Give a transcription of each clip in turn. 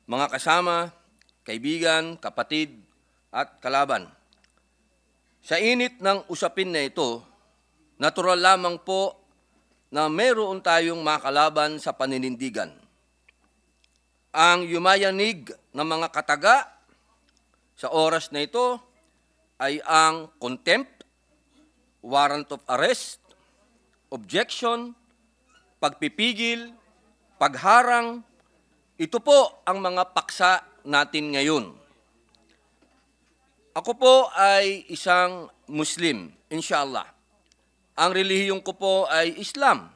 mga kasama, kaibigan, kapatid, at kalaban. Sa init ng usapin na ito, natural lamang po na mayroon tayong makalaban sa paninindigan. Ang yumayanig ng mga kataga sa oras na ito ay ang contempt, warrant of arrest, objection, pagpipigil, pagharang. Ito po ang mga paksa natin ngayon. Ako po ay isang Muslim, inshallah. Ang relihiyong ko po ay Islam.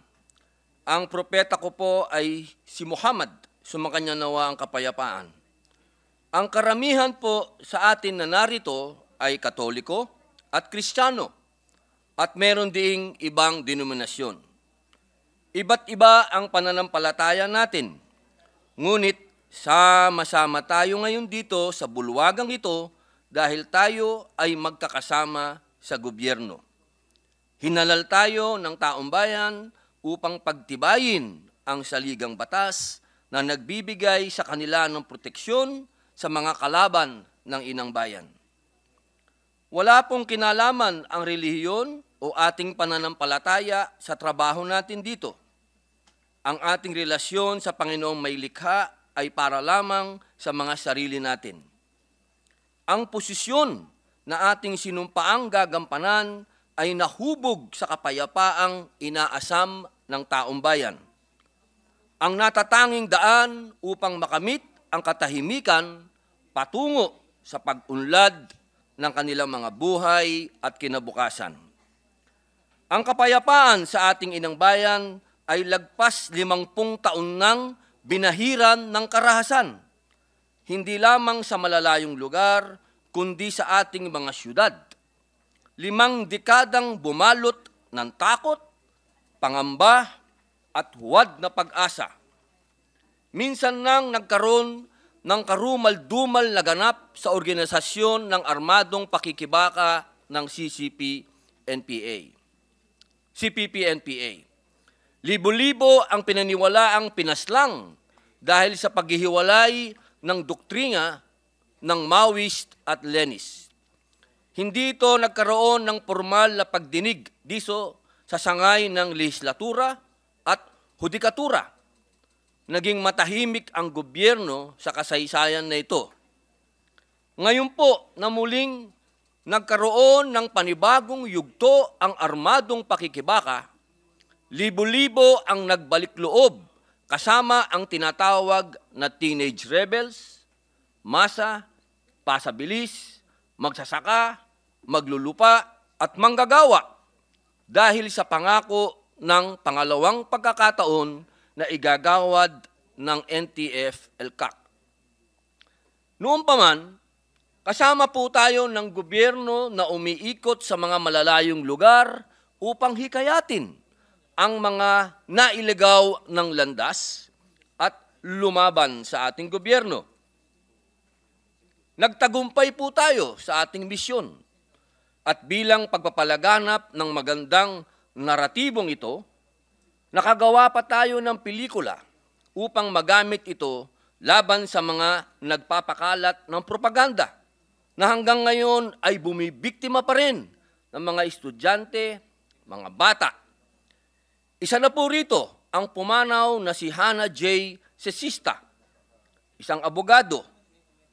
Ang propeta ko po ay si Muhammad, sumakanya nawa ang kapayapaan. Ang karamihan po sa atin na narito ay Katoliko at Kristiyano at meron ding ibang denominasyon. Iba't iba ang pananampalataya natin. Ngunit sama-sama tayo ngayon dito sa bulwagang ito dahil tayo ay magkakasama sa gobyerno. Hinalal tayo ng taong bayan upang pagtibayin ang saligang batas na nagbibigay sa kanila ng proteksyon sa mga kalaban ng inang bayan. Wala pong kinalaman ang relihiyon o ating pananampalataya sa trabaho natin dito. Ang ating relasyon sa Panginoong may likha ay para lamang sa mga sarili natin. Ang posisyon na ating sinumpaang gagampanan ay nahubog sa kapayapaang inaasam ng taong bayan. Ang natatanging daan upang makamit ang katahimikan patungo sa pag-unlad ng kanilang mga buhay at kinabukasan. Ang kapayapaan sa ating inang bayan ay lagpas 50 taon nang binahiran ng karahasan, hindi lamang sa malalayong lugar, kundi sa ating mga syudad. 5 dekadang bumalot ng takot, pangamba, at huwad na pag-asa. Minsan nang nagkaroon ng karumal-dumal na ganap sa organisasyon ng armadong pakikibaka ng CPP-NPA. Libo-libo ang pinaniwalaang pinaslang dahil sa paghihiwalay ng doktrina ng Maoist at Leninist. Hindi ito nagkaroon ng formal na pagdinig dito sa sangay ng lehislatura at hudikatura. Naging matahimik ang gobyerno sa kasaysayan na ito. Ngayon po na muling nagkaroon ng panibagong yugto ang armadong pakikibaka, libo-libo ang nagbalik loob kasama ang tinatawag na teenage rebels, masa, pasabilis, magsasaka, maglulupa at manggagawa dahil sa pangako ng pangalawang pagkakataon na igagawad ng NTF-ELCAC. Noon pa man, kasama po tayo ng gobyerno na umiikot sa mga malalayong lugar upang hikayatin ang mga nailigaw ng landas at lumaban sa ating gobyerno. Nagtagumpay po tayo sa ating misyon at bilang pagpapalaganap ng magandang naratibong ito, nakagawa pa tayo ng pelikula upang magamit ito laban sa mga nagpapakalat ng propaganda na hanggang ngayon ay bumibiktima pa rin ng mga estudyante, mga bata. Isa na po rito ang pumanaw na si Hannah J. Cesista, isang abogado,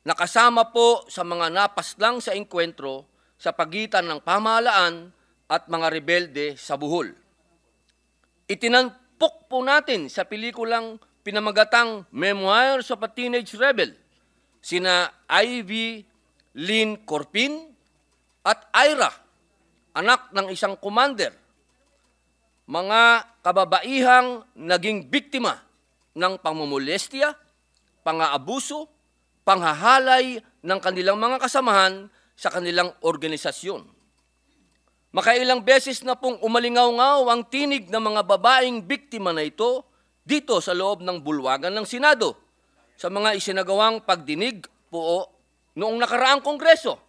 nakasama po sa mga napaslang sa engkwentro sa pagitan ng pamahalaan at mga rebelde sa Bohol. Itinampok po natin sa pelikulang pinamagatang Memoirs of a Teenage Rebel, sina Ivy Lynn Corpin at Ira, anak ng isang commander, mga kababaihang naging biktima ng pangmumolestya, pang-aabuso, panghahalay ng kanilang mga kasamahan sa kanilang organisasyon. Makailang beses na pong umalingaw-ngaw ang tinig ng mga babaeng biktima na ito dito sa loob ng bulwagan ng Senado sa mga isinagawang pagdinig po noong nakaraang Kongreso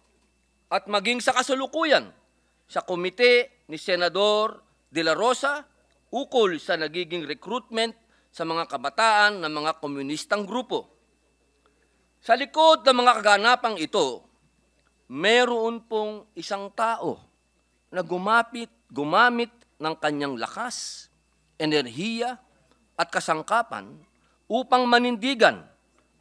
at maging sa kasalukuyan sa komite ni Senador De La Rosa ukol sa nagiging recruitment sa mga kabataan ng mga komunistang grupo. Sa likod ng mga kaganapang ito, meron pong isang tao na gumamit ng kanyang lakas, enerhiya at kasangkapan upang manindigan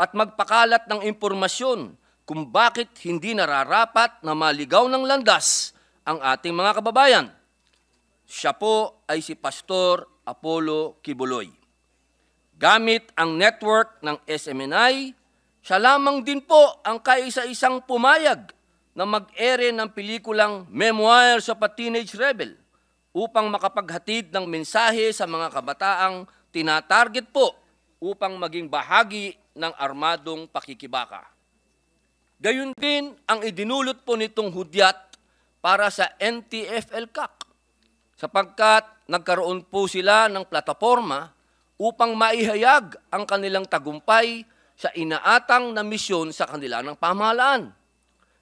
at magpakalat ng impormasyon kung bakit hindi nararapat na maligaw ng landas ang ating mga kababayan. Siya po ay si Pastor Apollo Kibuloy. Gamit ang network ng SMNI, siya lamang din po ang kaisa-isang pumayag na mag-ere ng pelikulang Memoirs of a Teenage Rebel upang makapaghatid ng mensahe sa mga kabataang tinatarget po upang maging bahagi ng armadong pakikibaka. Gayun din ang idinulot po nitong hudyat para sa NTF-ELCAC sapagkat nagkaroon po sila ng plataforma upang maihayag ang kanilang tagumpay sa inaatang na misyon sa kanila ng pamahalaan.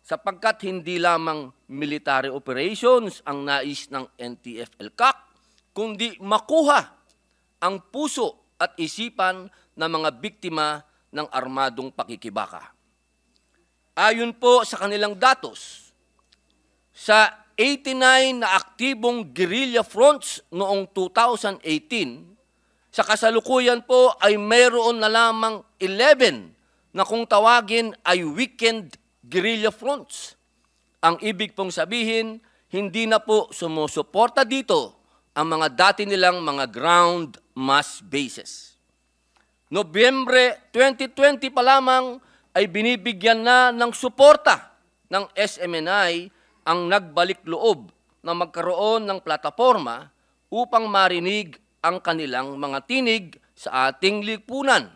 Sapagkat hindi lamang military operations ang nais ng NTF-ELCAC, kundi makuha ang puso at isipan ng mga biktima ng armadong pakikibaka. Ayon po sa kanilang datos, sa 89 na aktibong guerrilla fronts noong 2018, sa kasalukuyan po ay mayroon na lamang 11 na kung tawagin ay weekend guerrilla fronts. Ang ibig pong sabihin, hindi na po sumusuporta dito ang mga dati nilang mga ground mass bases. Nobyembre 2020 pa lamang ay binibigyan na ng suporta ng SMNI ang nagbalik loob na magkaroon ng plataforma upang marinig ang kanilang mga tinig sa ating lipunan.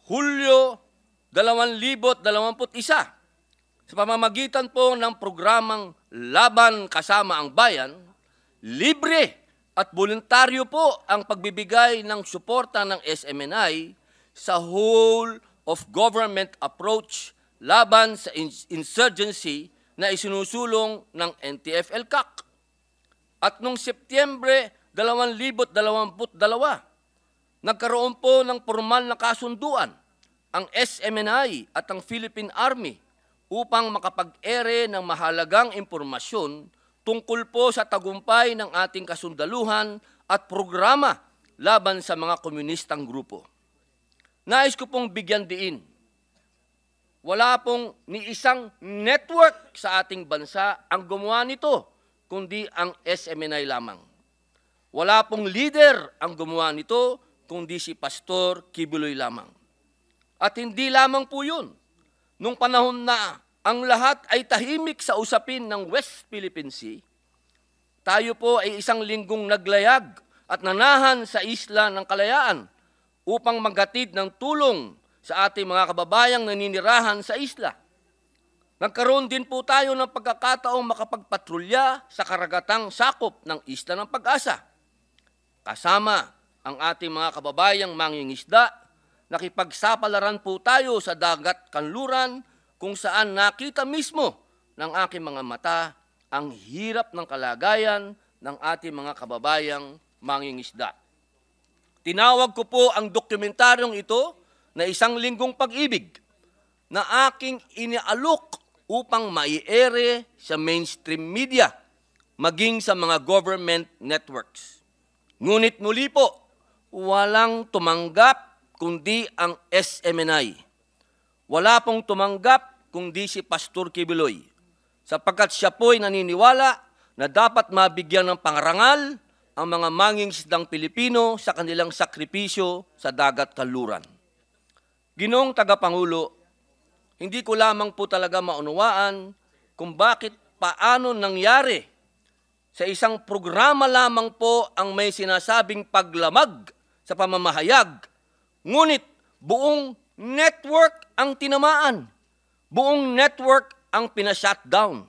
Hulyo 2021, sa pamamagitan po ng programang Laban Kasama ang Bayan, libre at voluntaryo po ang pagbibigay ng suporta ng SMNI sa whole of government approach laban sa insurgency na isinusulong ng NTF-ELCAC. At noong Setyembre 2022, nagkaroon po ng formal na kasunduan ang SMNI at ang Philippine Army upang makapag-ere ng mahalagang impormasyon tungkol po sa tagumpay ng ating kasundaluhan at programa laban sa mga komunistang grupo. Nais ko pong bigyan diin, wala pong ni isang network sa ating bansa ang gumawa nito, kundi ang SMNI lamang. Wala pong leader ang gumawa nito, kundi si Pastor Kibuloy lamang. At hindi lamang po yun. Nung panahon na ang lahat ay tahimik sa usapin ng West Philippine Sea, tayo po ay isang linggong naglayag at nanahan sa Isla ng Kalayaan upang maghatid ng tulong sa ating mga kababayang naninirahan sa isla. Nagkaroon din po tayo ng pagkakataong makapagpatrolya sa karagatang sakop ng Isla ng Pag-asa. Kasama ang ating mga kababayang mangingisda, nakipagsapalaran po tayo sa dagat kanluran kung saan nakita mismo ng aking mga mata ang hirap ng kalagayan ng ating mga kababayang mangingisda. Tinawag ko po ang dokumentaryong ito na Isang Linggong Pag-ibig na aking inialok upang maiere sa mainstream media maging sa mga government networks. Ngunit muli po, walang tumanggap kundi ang SMNI. Wala pong tumanggap kundi si Pastor Kibuloy, sapagkat siya po'y naniniwala na dapat mabigyan ng pangarangal ang mga mangingisdang Pilipino sa kanilang sakripisyo sa dagat kanluran. Ginoong Tagapangulo, hindi ko lamang po talaga maunawaan kung bakit paano nangyari sa isang programa lamang po ang may sinasabing paglamag sa pamamahayag, ngunit buong network ang tinamaan, buong network ang pinashutdown.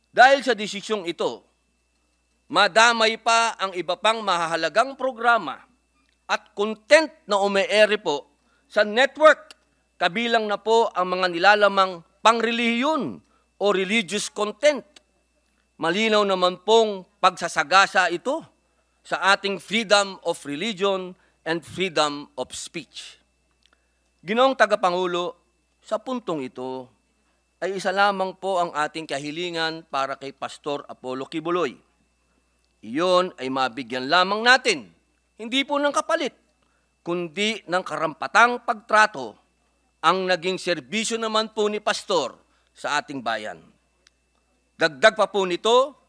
Dahil sa desisyong ito, madamay pa ang iba pang mahahalagang programa at content na umeere po sa network, kabilang na po ang mga nilalamang pangrelihiyon o religious content. Malinaw naman pong pagsasagasa ito sa ating freedom of religion and freedom of speech. Ginoong Tagapangulo, sa puntong ito ay isa lamang po ang ating kahilingan para kay Pastor Apollo Kibuloy. Iyon ay mabigyan lamang natin, hindi po ng kapalit, kundi ng karampatang pagtrato ang naging serbisyo naman po ni Pastor sa ating bayan. Dagdag pa po nito,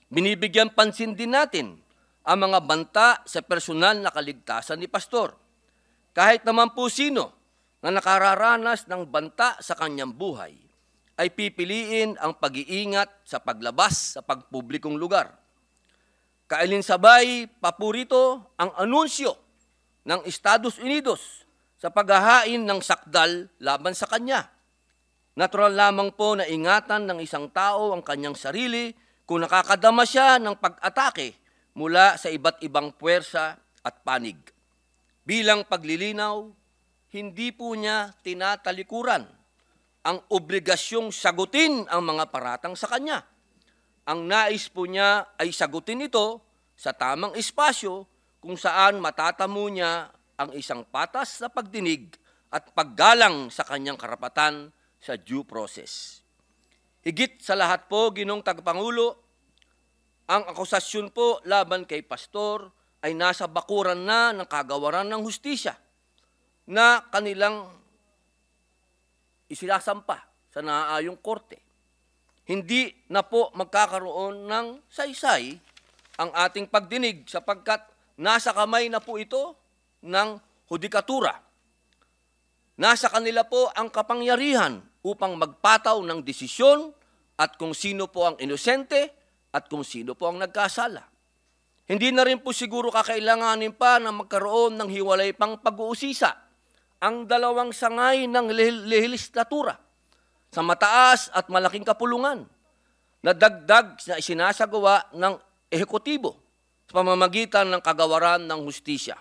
binibigyan pansin din natin ang mga banta sa personal na kaligtasan ni Pastor. Kahit naman po sino na nakararanas ng banta sa kanyang buhay, ay pipiliin ang pag-iingat sa paglabas sa pagpublikong lugar. Kaalinsabay, paborito ang anunsyo ng Estados Unidos sa paghahain ng sakdal laban sa kanya. Natural lamang po na ingatan ng isang tao ang kanyang sarili kung nakakadama siya ng pag-atake mula sa iba't ibang puwersa at panig. Bilang paglilinaw, hindi po niya tinatalikuran ang obligasyong sagutin ang mga paratang sa kanya. Ang nais po niya ay sagutin ito sa tamang espasyo kung saan matatamo niya ang isang patas na pagdinig at paggalang sa kanyang karapatan sa due process. Higit sa lahat po, Ginoong Tagapangulo, ang akusasyon po laban kay Pastor ay nasa bakuran na ng kagawaran ng hustisya na kanilang isilasampa sa naaayong korte. Hindi na po magkakaroon ng saysay ang ating pagdinig sapagkat nasa kamay na po ito ng hudikatura. Nasa kanila po ang kapangyarihan upang magpataw ng desisyon at kung sino po ang inosente at kung sino po ang nagkasala. Hindi na rin po siguro kakailanganin pa na magkaroon ng hiwalay pang pag-uusisa ang dalawang sangay ng lehislatura sa mataas at malaking kapulungan na dagdag na isinasagawa ng ehekutibo sa pamamagitan ng kagawaran ng hustisya.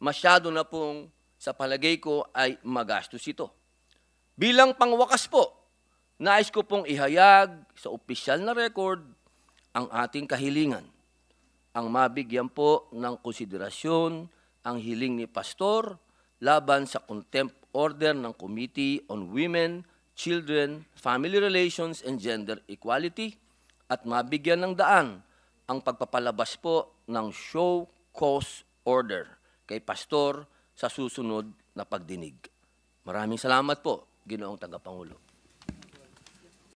Masyado na pong sa palagay ko ay magastos ito. Bilang pangwakas po, nais ko pong ihayag sa opisyal na record ang ating kahilingan. Ang mabigyan po ng konsiderasyon ang hiling ni Pastor laban sa contempt order ng Committee on Women, Children, Family Relations, and Gender Equality at mabigyan ng daan ang pagpapalabas po ng show cause order kay Pastor sa susunod na pagdinig. Maraming salamat po, Ginoong Tagapangulo.